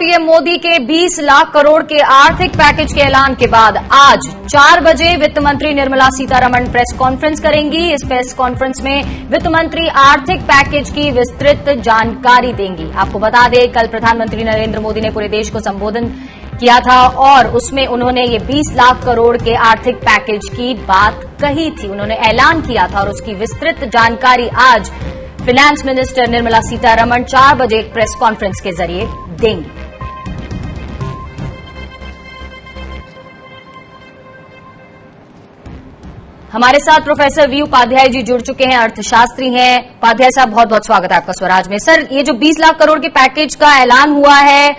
PM Modi के 20 लाख करोड़ के आर्थिक पैकेज के ऐलान के बाद आज 4 बजे वित्त मंत्री निर्मला सीतारमण प्रेस कॉन्फ्रेंस करेंगी। इस प्रेस कॉन्फ्रेंस में वित्त मंत्री आर्थिक पैकेज की विस्तृत जानकारी देंगी। आपको बता दें, कल प्रधानमंत्री नरेंद्र मोदी ने पूरे देश को संबोधन किया था और उसमें उन्होंने ये 20 लाख करोड़ के आर्थिक पैकेज की बात कही थी। उन्होंने ऐलान किया था और उसकी विस्तृत जानकारी आज फाइनेंस मिनिस्टर निर्मला सीतारमण 4 बजे एक प्रेस कॉन्फ्रेंस के जरिए देंगी। हमारे साथ प्रोफेसर वी उपाध्याय जी जुड़ चुके हैं, अर्थशास्त्री हैं। उपाध्याय साहब, बहुत बहुत स्वागत है आपका स्वराज में। सर, ये जो 20 लाख करोड़ के पैकेज का ऐलान हुआ है,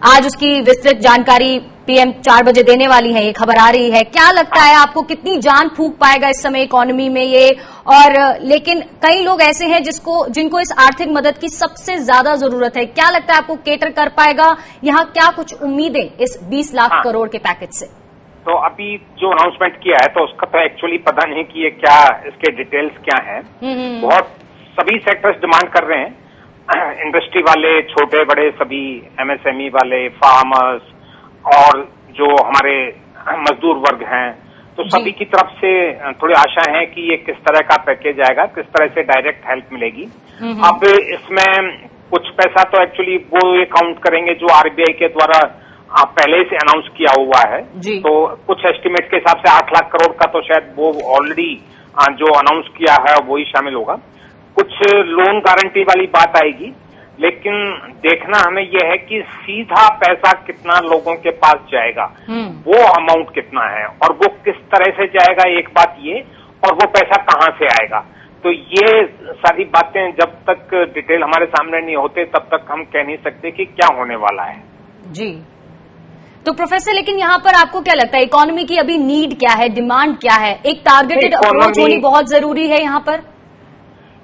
आज उसकी विस्तृत जानकारी पीएम 4 बजे देने वाली है, ये खबर आ रही है। क्या लगता है आपको, कितनी जान फूंक पाएगा इस समय इकोनॉमी में ये? और लेकिन कई लोग ऐसे हैं जिनको इस आर्थिक मदद की सबसे ज्यादा जरूरत है। क्या लगता है आपको, केटर कर पाएगा? यहाँ क्या कुछ उम्मीदें इस 20 लाख करोड़ के पैकेज से? तो अभी जो अनाउंसमेंट किया है तो उसका तो एक्चुअली पता नहीं कि ये क्या, इसके डिटेल्स क्या हैं। बहुत सभी सेक्टर्स डिमांड कर रहे हैं, इंडस्ट्री वाले, छोटे बड़े सभी, एमएसएमई वाले, फार्मर्स और जो हमारे मजदूर वर्ग हैं, तो सभी की तरफ से थोड़ी आशा है कि ये किस तरह का पैकेज आएगा, किस तरह से डायरेक्ट हेल्प मिलेगी। अब इसमें कुछ पैसा तो एक्चुअली वो ये काउंट करेंगे जो आरबीआई के द्वारा पहले से अनाउंस किया हुआ है। तो कुछ एस्टिमेट के हिसाब से 8 लाख करोड़ का तो शायद वो ऑलरेडी जो अनाउंस किया है वही शामिल होगा। कुछ लोन गारंटी वाली बात आएगी, लेकिन देखना हमें यह है कि सीधा पैसा कितना लोगों के पास जाएगा, वो अमाउंट कितना है और वो किस तरह से जाएगा, एक बात ये, और वो पैसा कहाँ से आएगा। तो ये सारी बातें जब तक डिटेल हमारे सामने नहीं होते तब तक हम कह नहीं सकते कि क्या होने वाला है। जी, तो प्रोफेसर, लेकिन यहाँ पर आपको क्या लगता है, इकोनॉमी की अभी नीड क्या है, डिमांड क्या है? एक टारगेटेड अप्रोच होनी बहुत जरूरी है यहाँ पर।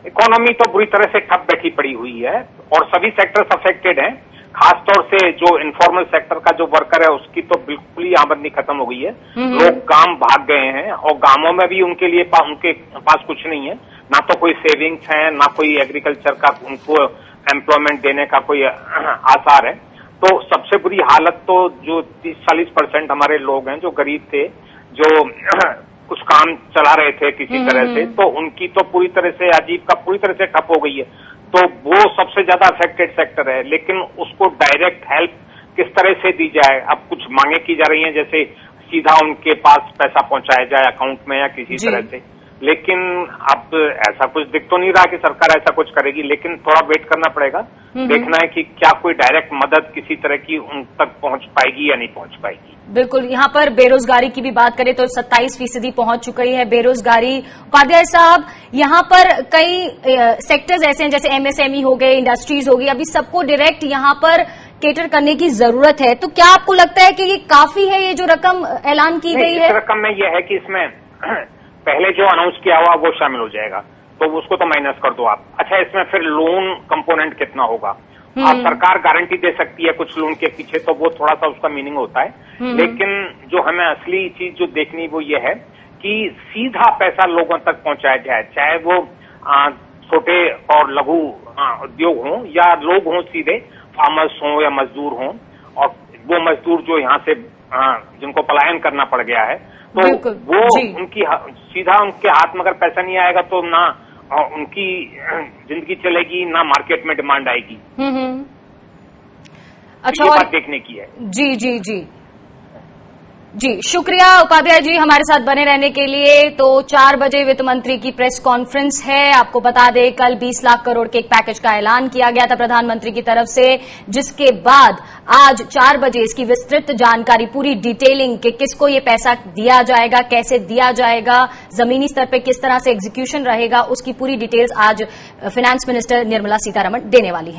इकोनॉमी तो बुरी तरह से ठप बैठी पड़ी हुई है और सभी सेक्टर्स अफेक्टेड हैं। खासतौर से जो इनफॉर्मल सेक्टर का जो वर्कर है उसकी तो बिल्कुल ही आमदनी खत्म हो गई है। लोग गांव भाग गए हैं और गांवों में भी उनके लिए उनके पास कुछ नहीं है, ना तो कोई सेविंग्स है, ना कोई एग्रीकल्चर का उनको एम्प्लॉयमेंट देने का कोई आसार है। तो सबसे बुरी हालत तो जो 30-40% हमारे लोग हैं जो गरीब थे, जो कुछ काम चला रहे थे किसी तरह से, तो उनकी तो पूरी तरह से आजीविका पूरी तरह से ठप हो गई है। तो वो सबसे ज्यादा अफेक्टेड सेक्टर है, लेकिन उसको डायरेक्ट हेल्प किस तरह से दी जाए। अब कुछ मांगे की जा रही हैं, जैसे सीधा उनके पास पैसा पहुंचाया जाए अकाउंट में या किसी तरह से, लेकिन अब ऐसा कुछ दिख तो नहीं रहा कि सरकार ऐसा कुछ करेगी। लेकिन थोड़ा वेट करना पड़ेगा, देखना है कि क्या कोई डायरेक्ट मदद किसी तरह की उन तक पहुंच पाएगी या नहीं पहुंच पाएगी। बिल्कुल। यहाँ पर बेरोजगारी की भी बात करें तो 27% पहुंच चुकी है बेरोजगारी। उपाध्याय साहब, यहाँ पर कई सेक्टर्स ऐसे हैं जैसे एमएसएमई हो गए, इंडस्ट्रीज हो गई, अभी सबको डायरेक्ट यहाँ पर केटर करने की जरूरत है। तो क्या आपको लगता है कि ये काफी है, ये जो रकम ऐलान की गई है? इस रकम में यह है कि इसमें पहले जो अनाउंस किया हुआ वो शामिल हो जाएगा, तो उसको तो माइनस कर दो आप। अच्छा, इसमें फिर लोन कंपोनेंट कितना होगा? सरकार गारंटी दे सकती है कुछ लोन के पीछे, तो वो थोड़ा सा उसका मीनिंग होता है। लेकिन जो हमें असली चीज जो देखनी वो ये है कि सीधा पैसा लोगों तक पहुंचाया जाए, चाहे वो छोटे और लघु उद्योग हों या लोग हों, सीधे फार्मर्स हों या मजदूर हों। और वो मजदूर जो यहाँ से जिनको पलायन करना पड़ गया है, तो वो उनकी सीधा उनके हाथ में अगर पैसा नहीं आएगा तो ना उनकी जिंदगी चलेगी, ना मार्केट में डिमांड आएगी। अच्छा, ये बात देखने की है। जी जी जी जी, शुक्रिया उपाध्याय जी हमारे साथ बने रहने के लिए। तो 4 बजे वित्त मंत्री की प्रेस कॉन्फ्रेंस है। आपको बता दें, कल 20 लाख करोड़ के एक पैकेज का ऐलान किया गया था प्रधानमंत्री की तरफ से, जिसके बाद आज 4 बजे इसकी विस्तृत जानकारी, पूरी डिटेलिंग कि किसको ये पैसा दिया जाएगा, कैसे दिया जाएगा, जमीनी स्तर पर किस तरह से एग्जीक्यूशन रहेगा, उसकी पूरी डिटेल्स आज फाइनेंस मिनिस्टर निर्मला सीतारमण देने वाली है।